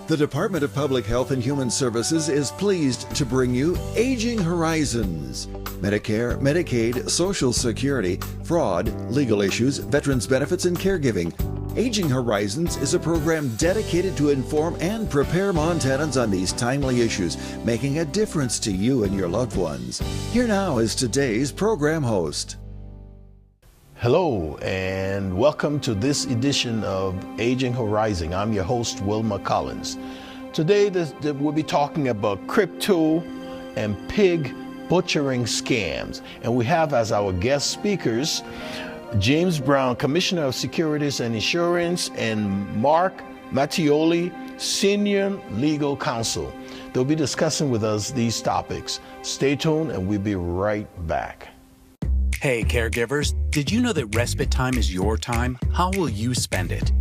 The Department of Public Health and Human Services is pleased to bring you Aging Horizons. Medicare, Medicaid, Social Security, fraud, legal issues, veterans benefits, and caregiving. Aging Horizons is a program dedicated to inform and prepare Montanans on these timely issues, making a difference to you and your loved ones. Here now is today's program host. Hello and welcome to this edition of Aging Horizon. I'm your host, Wilma Collins. Today we'll be talking about crypto and pig butchering scams. And we have as our guest speakers, James Brown, Commissioner of Securities and Insurance, and Mark Mattioli, Senior Legal Counsel. They'll be discussing with us these topics. Stay tuned and we'll be right back. Hey, caregivers, did you know that respite time is your time? How will you spend it?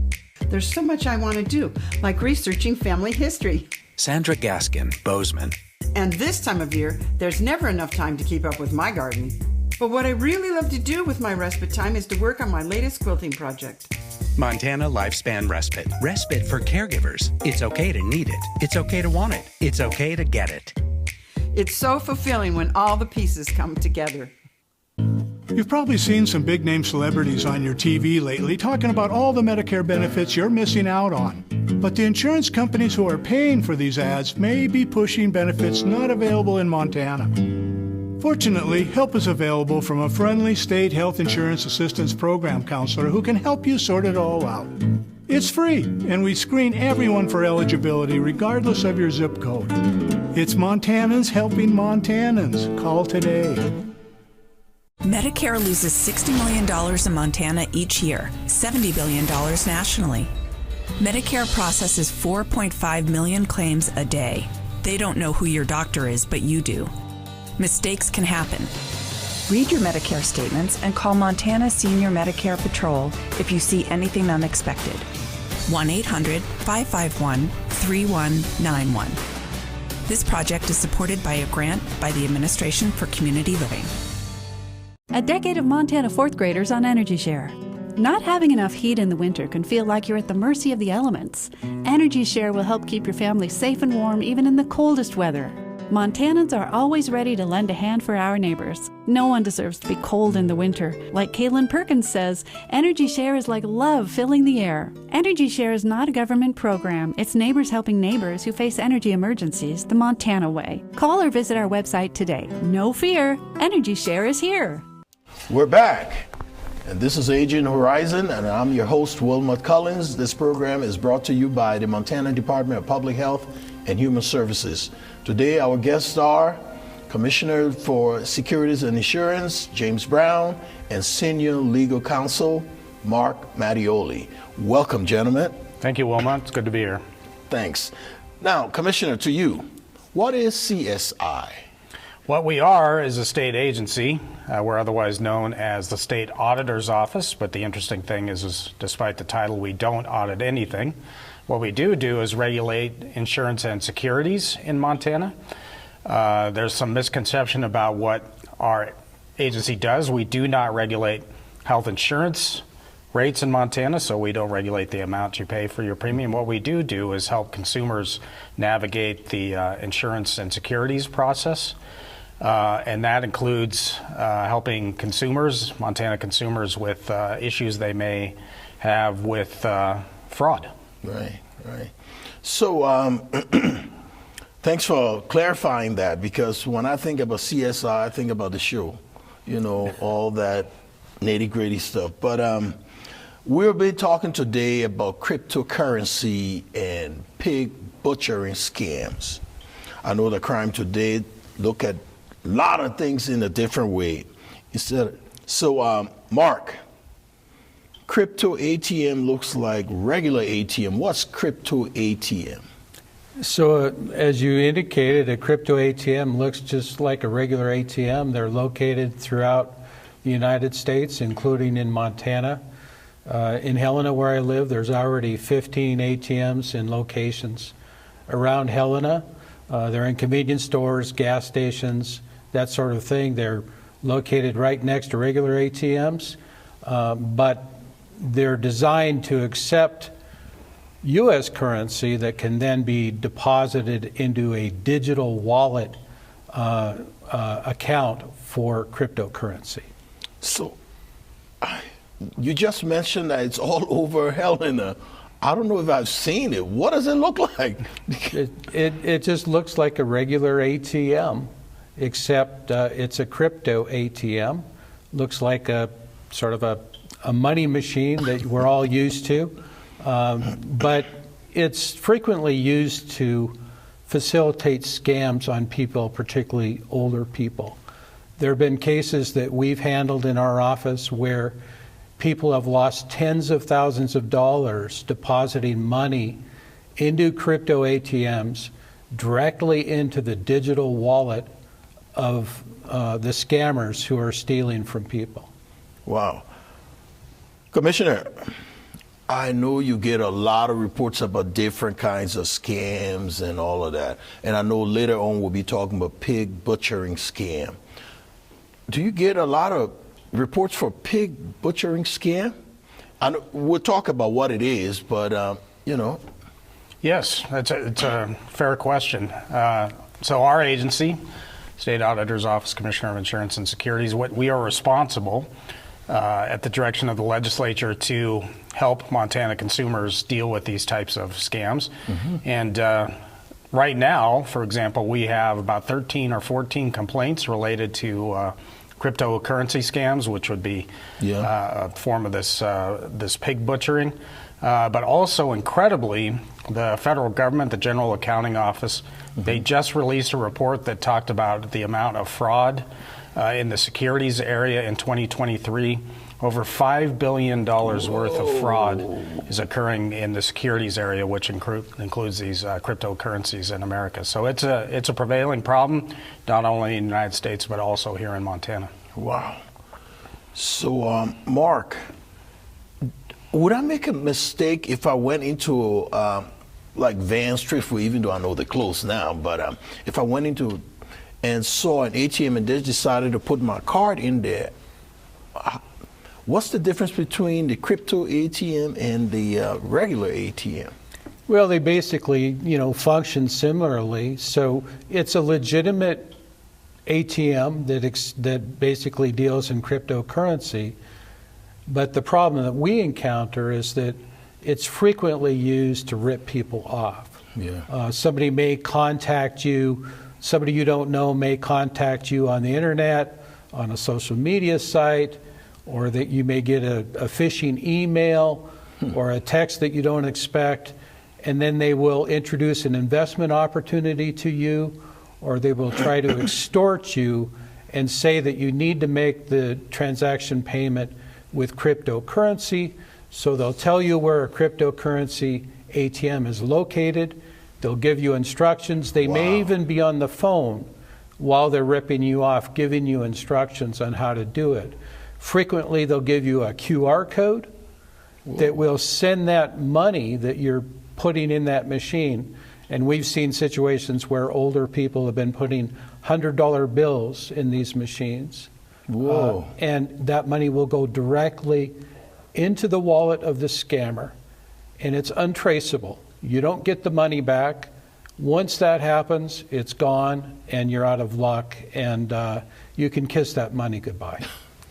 There's so much I want to do, like researching family history. Sandra Gaskin, Bozeman. And this time of year, there's never enough time to keep up with my garden. But what I really love to do with my respite time is to work on my latest quilting project. Montana Lifespan Respite. Respite for caregivers. It's okay to need it. It's okay to want it. It's okay to get it. It's so fulfilling when all the pieces come together. You've probably seen some big-name celebrities on your TV lately talking about all the Medicare benefits you're missing out on. But the insurance companies who are paying for these ads may be pushing benefits not available in Montana. Fortunately, help is available from a friendly state health insurance assistance program counselor who can help you sort it all out. It's free, and we screen everyone for eligibility regardless of your zip code. It's Montanans helping Montanans. Call today. Medicare loses $60 million in Montana each year, $70 billion nationally. Medicare processes 4.5 million claims a day. They don't know who your doctor is, but you do. Mistakes can happen. Read your Medicare statements and call Montana Senior Medicare Patrol if you see anything unexpected. 1-800-551-3191. This project is supported by a grant by the Administration for Community Living. A decade of Montana fourth graders on Energy Share. Not having enough heat in the winter can feel like you're at the mercy of the elements. Energy Share will help keep your family safe and warm even in the coldest weather. Montanans are always ready to lend a hand for our neighbors. No one deserves to be cold in the winter. Like Kaylin Perkins says, Energy Share is like love filling the air. Energy Share is not a government program. It's neighbors helping neighbors who face energy emergencies the Montana way. Call or visit our website today. No fear, Energy Share is here. We're back, and this is Aging Horizon, and I'm your host, Wilma Collins. This program is brought to you by the Montana Department of Public Health and Human Services. Today, our guests are Commissioner for Securities and Insurance, James Brown, and Senior Legal Counsel, Mark Mattioli. Welcome, gentlemen. Thank you, Wilma. It's good to be here. Thanks. Now, Commissioner, to you, what is CSI? What we are is a state agency. We're otherwise known as the State Auditor's Office, but the interesting thing is despite the title, we don't audit anything. What we do is regulate insurance and securities in Montana. There's some misconception about what our agency does. We do not regulate health insurance rates in Montana, so we don't regulate the amount you pay for your premium. What we do is help consumers navigate the insurance and securities process. And that includes helping consumers, Montana consumers, with issues they may have with fraud. Right. So thanks for clarifying that, because when I think about CSI, I think about the show, all that nitty-gritty stuff. But we'll be talking today about cryptocurrency and pig butchering scams. I know the crime today look at a lot of things in a different way. So, Mark, crypto ATM looks like regular ATM. What's crypto ATM? So, as you indicated, a crypto ATM looks just like a regular ATM. They're located throughout the United States, including in Montana. In Helena, where I live, there's already 15 ATMs in locations around Helena. They're in convenience stores, gas stations, that sort of thing. They're located right next to regular ATMs, but they're designed to accept U.S. currency that can then be deposited into a digital wallet account for cryptocurrency. So, you just mentioned that it's all over Helena. I don't know if I've seen it. What does it look like? It just looks like a regular ATM, except it's a crypto ATM. Looks like a sort of a money machine that we're all used to, but it's frequently used to facilitate scams on people, particularly older people. There have been cases that we've handled in our office where people have lost tens of thousands of dollars depositing money into crypto ATMs directly into the digital wallet of the scammers who are stealing from people. Wow. Commissioner, I know you get a lot of reports about different kinds of scams and all of that. And I know later on we'll be talking about pig butchering scam. Do you get a lot of reports for pig butchering scam? I know, we'll talk about what it is, but, you know. Yes, it's a fair question. So our agency, State Auditor's Office, Commissioner of Insurance and Securities, we are responsible at the direction of the legislature to help Montana consumers deal with these types of scams. Mm-hmm. And right now, for example, we have about 13 or 14 complaints related to cryptocurrency scams, which would be a form of this pig butchering. But also, incredibly, the federal government, the General Accounting Office, they just released a report that talked about the amount of fraud in the securities area in 2023. Over $5 billion worth of fraud is occurring in the securities area, which includes these cryptocurrencies in America. So it's a prevailing problem, not only in the United States, but also here in Montana. Wow. So, Mark, would I make a mistake if I went into like Vans Thrift, even though I know they're closed now, but if I went into and saw an ATM and just decided to put my card in there, what's the difference between the crypto ATM and the regular ATM? Well, they basically, function similarly. So it's a legitimate ATM that basically deals in cryptocurrency. But the problem that we encounter is that it's frequently used to rip people off. Yeah. Somebody may contact you. Somebody you don't know may contact you on the internet, on a social media site, or that you may get a phishing email or a text that you don't expect, and then they will introduce an investment opportunity to you, or they will try to extort you and say that you need to make the transaction payment with cryptocurrency. So they'll tell you where a cryptocurrency ATM is located. They'll give you instructions. They may even be on the phone while they're ripping you off, giving you instructions on how to do it. Frequently, they'll give you a QR code that will send that money that you're putting in that machine. And we've seen situations where older people have been putting $100 bills in these machines. Whoa. And that money will go directly into the wallet of the scammer, and it's untraceable. You don't get the money back. Once that happens, it's gone, and you're out of luck, and you can kiss that money goodbye.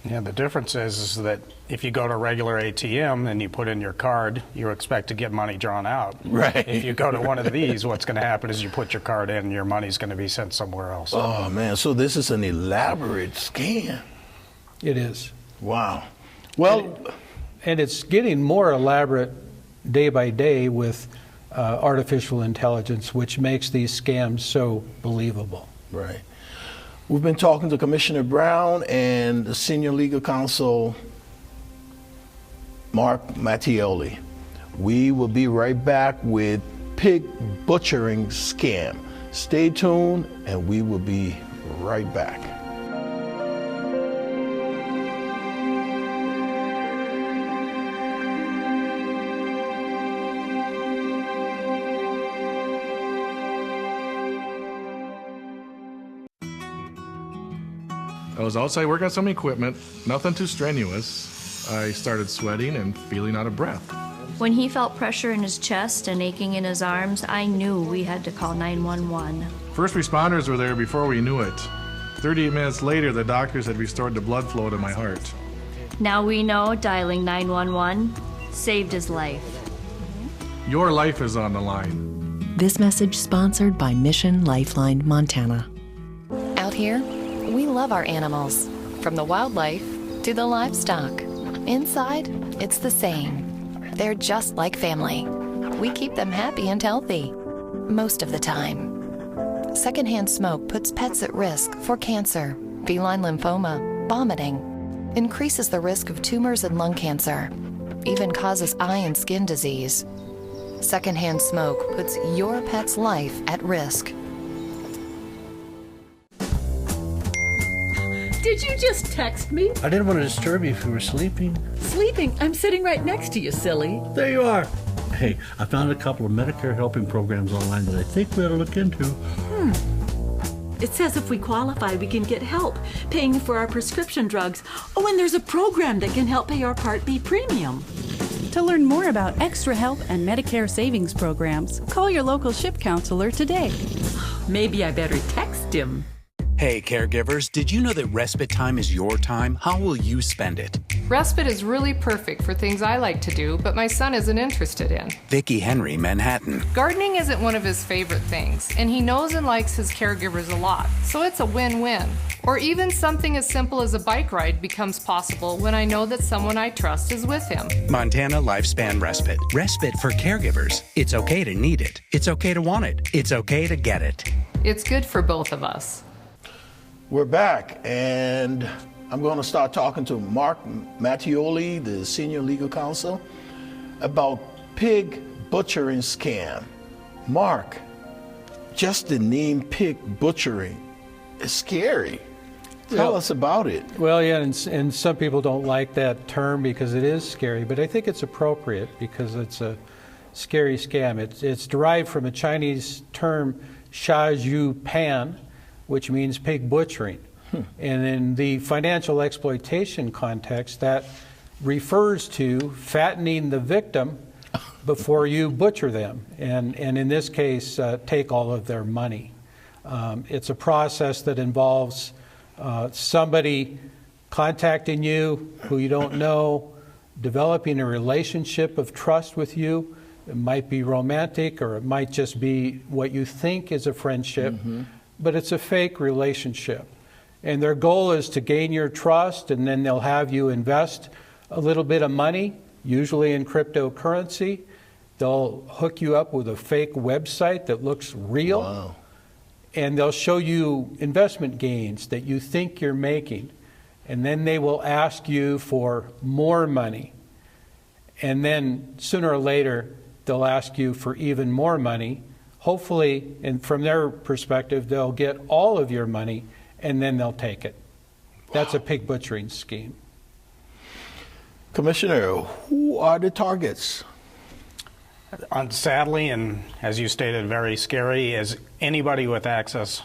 Yeah, the difference is that if you go to a regular ATM and you put in your card, you expect to get money drawn out. Right. If you go to one of these, what's going to happen is you put your card in and your money's going to be sent somewhere else. Oh, man. So this is an elaborate scam. It is. Wow. Well, and it's getting more elaborate day by day with artificial intelligence, which makes these scams so believable. Right. We've been talking to Commissioner Brown and the Senior Legal Counsel, Mark Mattioli. We will be right back with pig butchering scam. Stay tuned, and we will be right back. I was outside working on some equipment, nothing too strenuous. I started sweating and feeling out of breath. When he felt pressure in his chest and aching in his arms, I knew we had to call 911. First responders were there before we knew it. 38 minutes later, the doctors had restored the blood flow to my heart. Now we know dialing 911 saved his life. Your life is on the line. This message sponsored by Mission Lifeline Montana. Out here, we love our animals, from the wildlife to the livestock. Inside, it's the same. They're just like family. We keep them happy and healthy, most of the time. Secondhand smoke puts pets at risk for cancer, feline lymphoma, vomiting, increases the risk of tumors and lung cancer, even causes eye and skin disease. Secondhand smoke puts your pet's life at risk. Did you just text me? I didn't want to disturb you if you were sleeping. Sleeping? I'm sitting right next to you, silly. There you are. Hey, I found a couple of Medicare helping programs online that I think we ought to look into. It says if we qualify, we can get help paying for our prescription drugs. Oh, and there's a program that can help pay our Part B premium. To learn more about extra help and Medicare savings programs, call your local SHIP counselor today. Maybe I better text him. Hey, caregivers, did you know that respite time is your time? How will you spend it? Respite is really perfect for things I like to do, but my son isn't interested in. Vicki Henry, Manhattan. Gardening isn't one of his favorite things, and he knows and likes his caregivers a lot, so it's a win-win. Or even something as simple as a bike ride becomes possible when I know that someone I trust is with him. Montana Lifespan Respite. Respite for caregivers. It's okay to need it. It's okay to want it. It's okay to get it. It's good for both of us. We're back, and I'm going to start talking to Mark Mattioli, the senior legal counsel, about pig butchering scam. Mark, just the name pig butchering is scary. Tell us about it. Well, yeah, and some people don't like that term because it is scary, but I think it's appropriate because it's a scary scam. It's derived from a Chinese term, sha zhu pan, which means pig butchering. And in the financial exploitation context, that refers to fattening the victim before you butcher them, and in this case, take all of their money. It's a process that involves somebody contacting you who you don't know, developing a relationship of trust with you. It might be romantic, or it might just be what you think is a friendship. But it's a fake relationship. And their goal is to gain your trust, and then they'll have you invest a little bit of money, usually in cryptocurrency. They'll hook you up with a fake website that looks real. Wow. And they'll show you investment gains that you think you're making. And then they will ask you for more money. And then sooner or later, they'll ask you for even more money. Hopefully, and from their perspective, they'll get all of your money, and then they'll take it. That's a pig butchering scheme. Commissioner, who are the targets? Sadly, and as you stated, very scary, is anybody with access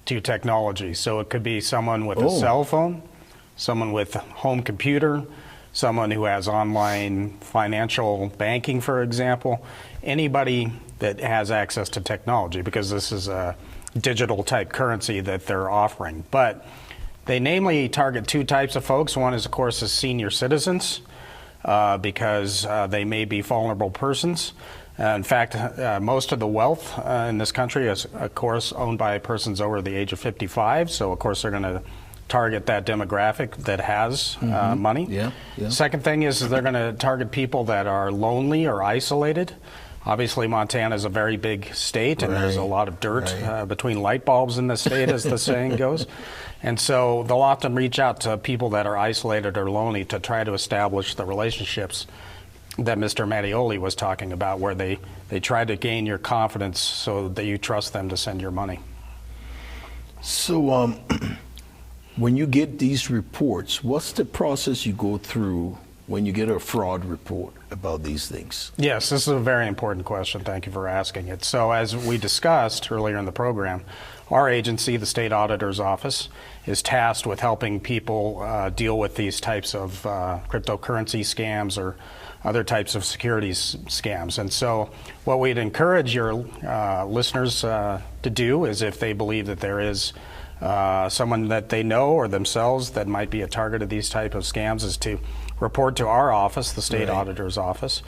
to technology. So it could be someone with a cell phone, someone with a home computer, someone who has online financial banking, for example, anybody that has access to technology, because this is a digital type currency that they're offering. But they namely target two types of folks. One is, of course, is senior citizens, because they may be vulnerable persons. In fact, most of the wealth in this country is, of course, owned by persons over the age of 55. So, of course, they're going to target that demographic that has money. Yeah. Second thing is they're going to target people that are lonely or isolated. Obviously, Montana is a very big state, and there's a lot of dirt between light bulbs in the state, as the saying goes. And so they'll often reach out to people that are isolated or lonely to try to establish the relationships that Mr. Mattioli was talking about, where they try to gain your confidence so that you trust them to send your money. So when you get these reports, what's the process you go through when you get a fraud report about these things? Yes, this is a very important question. Thank you for asking it. So as we discussed earlier in the program, our agency, the State Auditor's Office, is tasked with helping people deal with these types of cryptocurrency scams or other types of securities scams. And so what we'd encourage your listeners to do is, if they believe that there is someone that they know or themselves that might be a target of these type of scams, is to report to our office, the State Auditor's Office,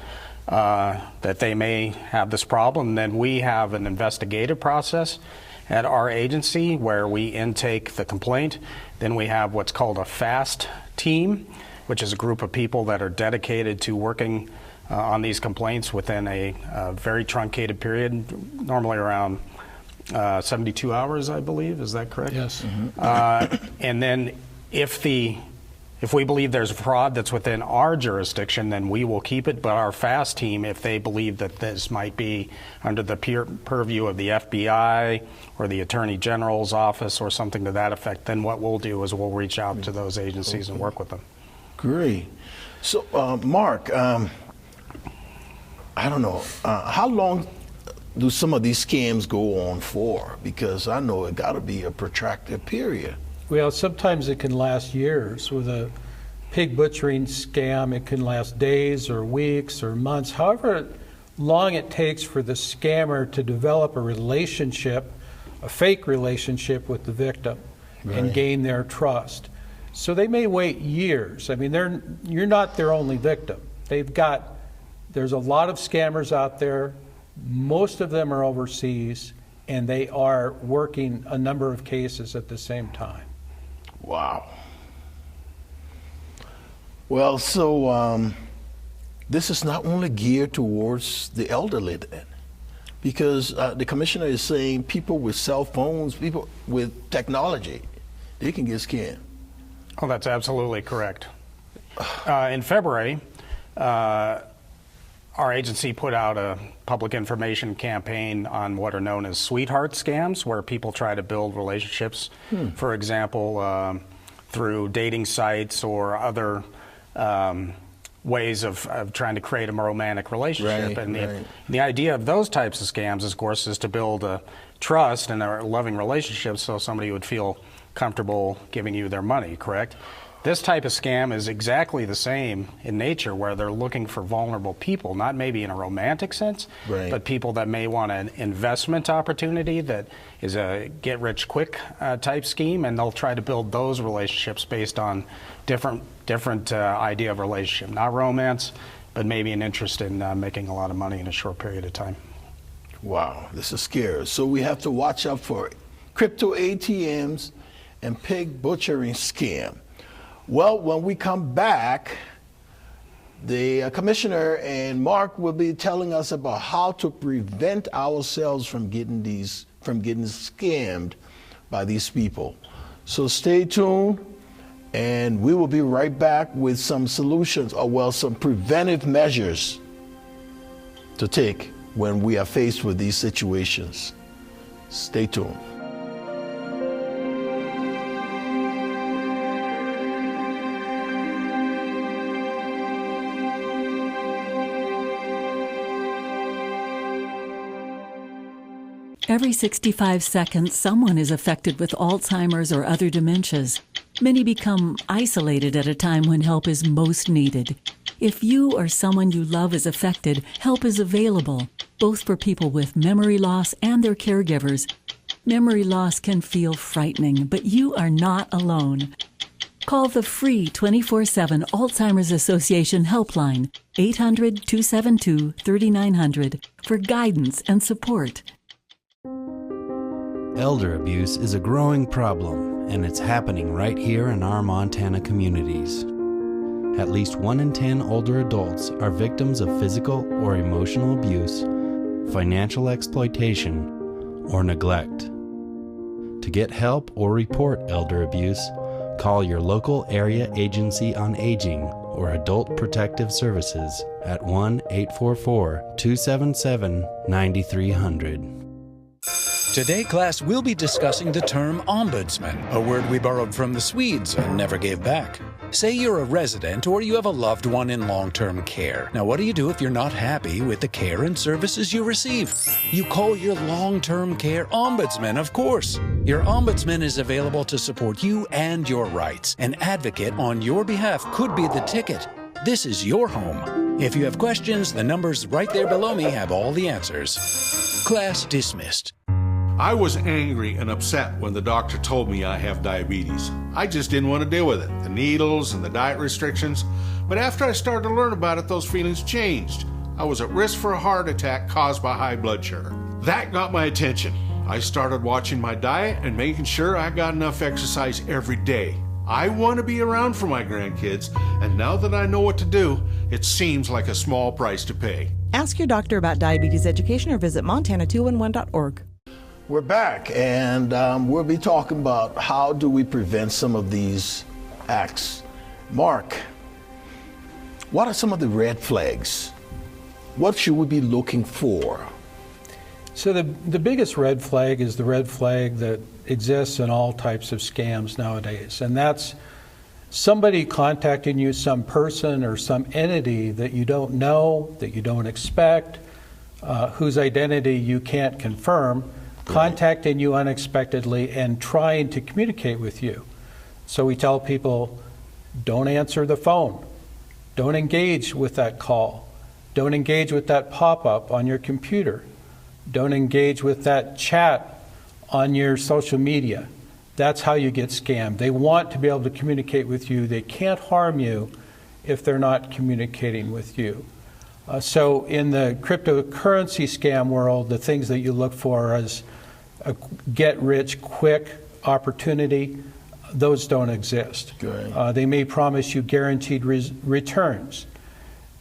that they may have this problem. Then we have an investigative process at our agency where we intake the complaint. Then we have what's called a FAST team, which is a group of people that are dedicated to working on these complaints within a very truncated period, normally around 72 hours, I believe. Is that correct? Yes. And then if we believe there's fraud that's within our jurisdiction, then we will keep it. But our FAST team, if they believe that this might be under the purview of the FBI or the Attorney General's office or something to that effect, then what we'll do is we'll reach out to those agencies and work with them. Great. So, Mark, I don't know, how long do some of these scams go on for? Because I know it got to be a protracted period. Well, sometimes it can last years. With a pig butchering scam, it can last days or weeks or months. However long it takes for the scammer to develop a relationship, a fake relationship with the victim, and gain their trust. So they may wait years. I mean, you're not their only victim. There's a lot of scammers out there. Most of them are overseas, and they are working a number of cases at the same time. Wow. Well, so this is not only geared towards the elderly then, because the commissioner is saying people with cell phones, people with technology, they can get scammed. Oh, that's absolutely correct. In February, our agency put out a public information campaign on what are known as sweetheart scams, where people try to build relationships, for example, through dating sites or other ways of trying to create a romantic relationship. The idea of those types of scams, of course, is to build a trust and a loving relationship so somebody would feel comfortable giving you their money, correct? This type of scam is exactly the same in nature, where they're looking for vulnerable people, not maybe in a romantic sense, but people that may want an investment opportunity that is a get-rich-quick type scheme, and they'll try to build those relationships based on different idea of relationship, not romance, but maybe an interest in making a lot of money in a short period of time. Wow, this is scary. So we have to watch out for crypto ATMs and pig butchering scam. Well, when we come back, the commissioner and Mark will be telling us about how to prevent ourselves from getting scammed by these people. So stay tuned, and we will be right back with some solutions, or well, some preventive measures to take when we are faced with these situations. Stay tuned. Every 65 seconds, someone is affected with Alzheimer's or other dementias. Many become isolated at a time when help is most needed. If you or someone you love is affected, help is available, both for people with memory loss and their caregivers. Memory loss can feel frightening, but you are not alone. Call the free 24/7 Alzheimer's Association helpline, 800-272-3900, for guidance and support. Elder abuse is a growing problem, and it's happening right here in our Montana communities. At least 1 in 10 older adults are victims of physical or emotional abuse, financial exploitation, or neglect. To get help or report elder abuse, call your local area agency on aging or Adult Protective Services at 1-844-277-9300. Today, class, we'll be discussing the term ombudsman, a word we borrowed from the Swedes and never gave back. Say you're a resident or you have a loved one in long-term care. Now, what do you do if you're not happy with the care and services you receive? You call your long-term care ombudsman, of course. Your ombudsman is available to support you and your rights. An advocate on your behalf could be the ticket. This is your home. If you have questions, the numbers right there below me have all the answers. Class dismissed. I was angry and upset when the doctor told me I have diabetes. I just didn't want to deal with it, the needles and the diet restrictions. But after I started to learn about it, those feelings changed. I was at risk for a heart attack caused by high blood sugar. That got my attention. I started watching my diet and making sure I got enough exercise every day. I want to be around for my grandkids, and now that I know what to do, it seems like a small price to pay. Ask your doctor about diabetes education or visit montana211.org. We're back, and we'll be talking about how do we prevent some of these acts. Mark, what are some of the red flags? What should we be looking for? So the biggest red flag is the red flag that exists in all types of scams nowadays, and that's somebody contacting you, some person or some entity that you don't know, that you don't expect, whose identity you can't confirm, contacting you unexpectedly and trying to communicate with you. So we tell people, don't answer the phone. Don't engage with that call. Don't engage with that pop-up on your computer. Don't engage with that chat on your social media. That's how you get scammed. They want to be able to communicate with you. They can't harm you if they're not communicating with you. So in the cryptocurrency scam world, the things that you look for is a get-rich-quick opportunity. Those don't exist. They may promise you guaranteed returns.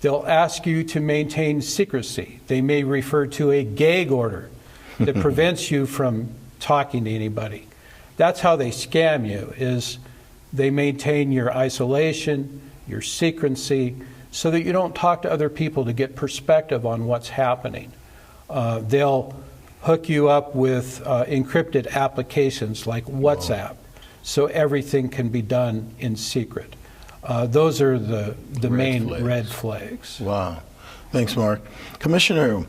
They'll ask you to maintain secrecy. They may refer to a gag order that prevents you from talking to anybody. That's how they scam you, is they maintain your isolation, your secrecy, so that you don't talk to other people to get perspective on what's happening. They'll hook you up with encrypted applications like WhatsApp, so everything can be done in secret. Those are the main red flags. Wow. Thanks, Mark. Commissioner,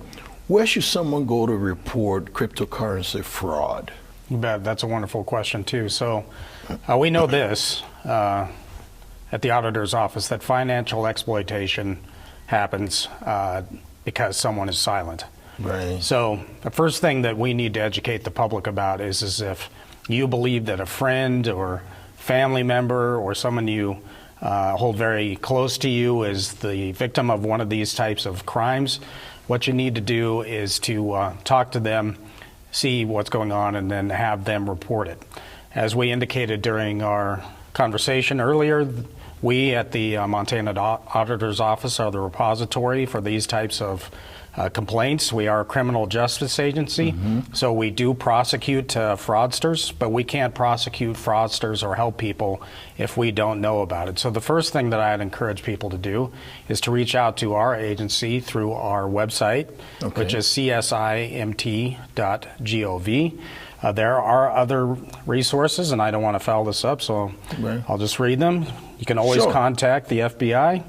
where should someone go to report cryptocurrency fraud? You bet. That's a wonderful question, too. So we know this at the auditor's office, that financial exploitation happens because someone is silent. Right. So the first thing that we need to educate the public about is if you believe that a friend or family member or someone you hold very close to you is the victim of one of these types of crimes, what you need to do is to talk to them, see what's going on, and then have them report it. As we indicated during our conversation earlier, we at the Montana Auditor's Office are the repository for these types of complaints. We are a criminal justice agency, so we do prosecute fraudsters, but we can't prosecute fraudsters or help people if we don't know about it. So the first thing that I'd encourage people to do is to reach out to our agency through our website, which is csimt.gov. There are other resources, and I don't want to foul this up, so I'll just read them. You can always contact the FBI,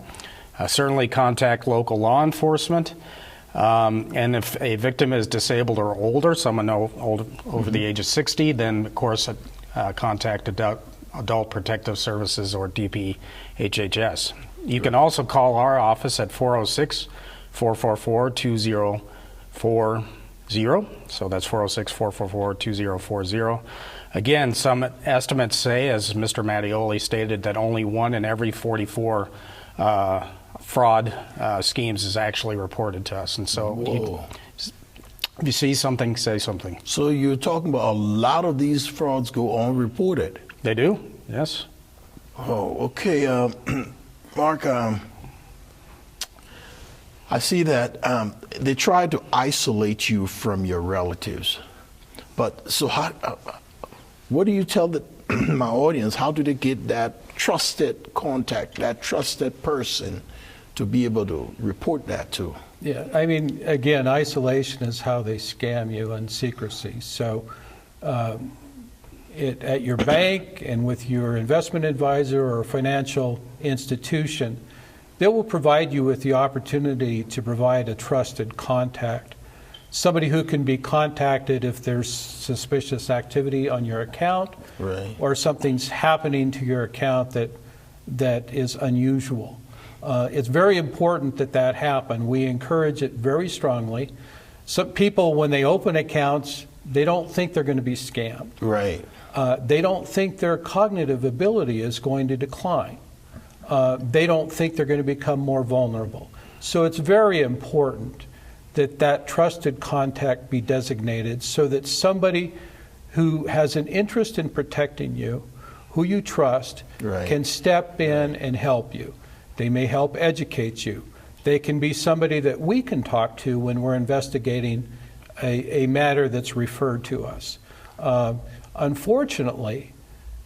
certainly contact local law enforcement, and if a victim is disabled or older, someone over the age of 60, then of course contact Adult Protective Services or DPHHS. You can also call our office at 406-444-2040. So that's 406-444-2040. Again, some estimates say, as Mr. Mattioli stated, that only 1 in every 44 fraud schemes is actually reported to us. And so if you see something, say something. So you're talking about a lot of these frauds go unreported? They do, yes. Oh, okay. Mark, I see that they try to isolate you from your relatives. But so what do you tell my audience? How do they get that trusted contact, that trusted person to be able to report that to? Yeah, I mean, again, isolation is how they scam you, and secrecy. So at your bank and with your investment advisor or financial institution, they will provide you with the opportunity to provide a trusted contact, somebody who can be contacted if there's suspicious activity on your account, right, or something's happening to your account that is unusual. It's very important that happen. We encourage it very strongly. Some people, when they open accounts, they don't think they're going to be scammed. Right. They don't think their cognitive ability is going to decline. They don't think they're going to become more vulnerable. So it's very important that trusted contact be designated so that somebody who has an interest in protecting you, who you trust, right, can step in and help you. They may help educate you. They can be somebody that we can talk to when we're investigating a matter that's referred to us. Unfortunately,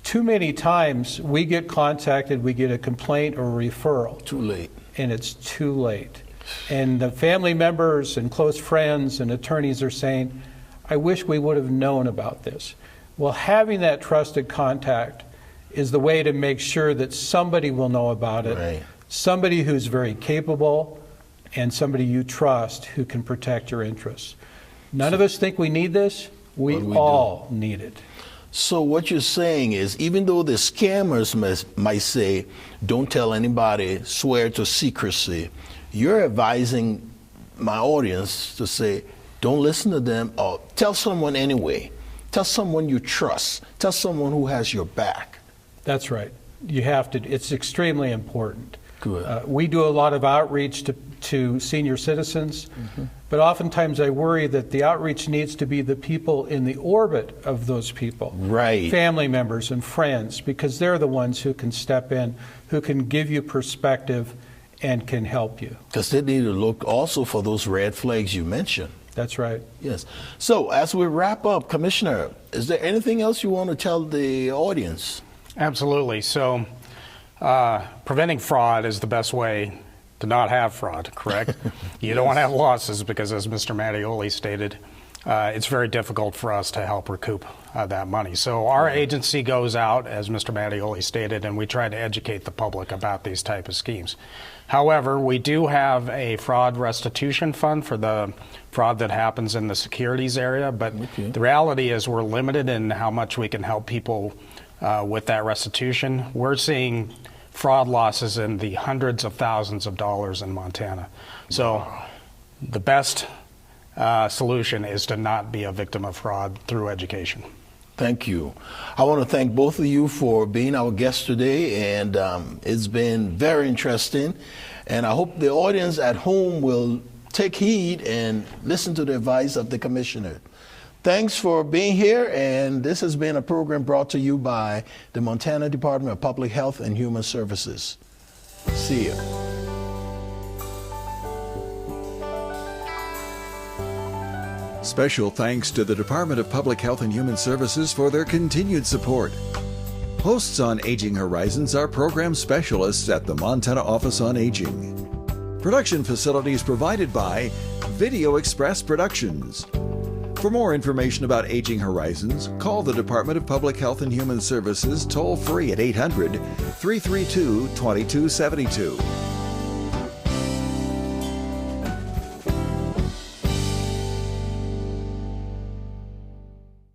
too many times we get contacted, we get a complaint or a referral. Too late. And it's too late. And the family members and close friends and attorneys are saying, I wish we would have known about this. Well, having that trusted contact is the way to make sure that somebody will know about it, right, somebody who's very capable, and somebody you trust who can protect your interests. None of us think we need this. We all need it. So what you're saying is, even though the scammers might say, don't tell anybody, swear to secrecy, you're advising my audience to say, don't listen to them, or tell someone anyway. Tell someone you trust. Tell someone who has your back. That's right. You have to. It's extremely important. Good. We do a lot of outreach to senior citizens, but oftentimes I worry that the outreach needs to be the people in the orbit of those people. Right. Family members and friends, because they're the ones who can step in, who can give you perspective and can help you. Because they need to look also for those red flags you mentioned. That's right. Yes. So as we wrap up, Commissioner, is there anything else you want to tell the audience? Absolutely. So preventing fraud is the best way to not have fraud, correct? You don't want to have losses because, as Mr. Mattioli stated, it's very difficult for us to help recoup that money. So our agency goes out, as Mr. Mattioli stated, and we try to educate the public about these type of schemes. However, we do have a fraud restitution fund for the fraud that happens in the securities area, but the reality is we're limited in how much we can help people with that restitution. We're seeing fraud losses in the hundreds of thousands of dollars in Montana. So the best solution is to not be a victim of fraud through education. Thank you. I want to thank both of you for being our guests today, and it's been very interesting. And I hope the audience at home will take heed and listen to the advice of the Commissioner. Thanks for being here, and this has been a program brought to you by the Montana Department of Public Health and Human Services. See you. Special thanks to the Department of Public Health and Human Services for their continued support. Hosts on Aging Horizons are program specialists at the Montana Office on Aging. Production facilities provided by Video Express Productions. For more information about Aging Horizons, call the Department of Public Health and Human Services toll-free at 800-332-2272.